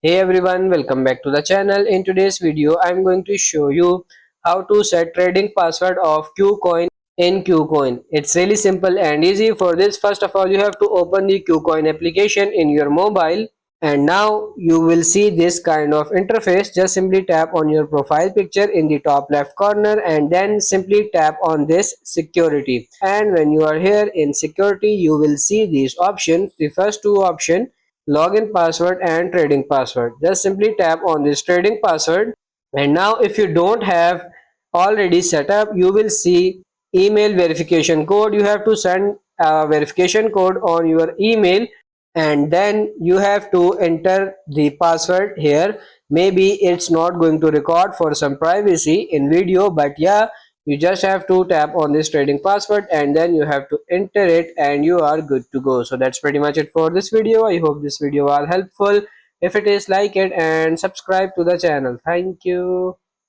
Hey everyone, welcome back to the channel. In today's video, I'm going to show you how to set trading password of KuCoin in KuCoin. It's really simple and easy. For this, first of all, you have to open the KuCoin application in your mobile, and now you will see this kind of interface. Just simply tap on your profile picture in the top left corner and then simply tap on this security. And when you are here in security, you will see these options. The first two options, login password and trading password. Just simply tap on this trading password, and now if you don't have already set up, you will see email verification code. You have to send a verification code on your email, and then you have to enter the password here. Maybe it's not going to record for some privacy in video, but yeah, you just have to tap on this trading password and then you have to enter it and you are good to go. So that's pretty much it for this video. I hope this video was helpful. If it is, like it and subscribe to the channel. Thank you.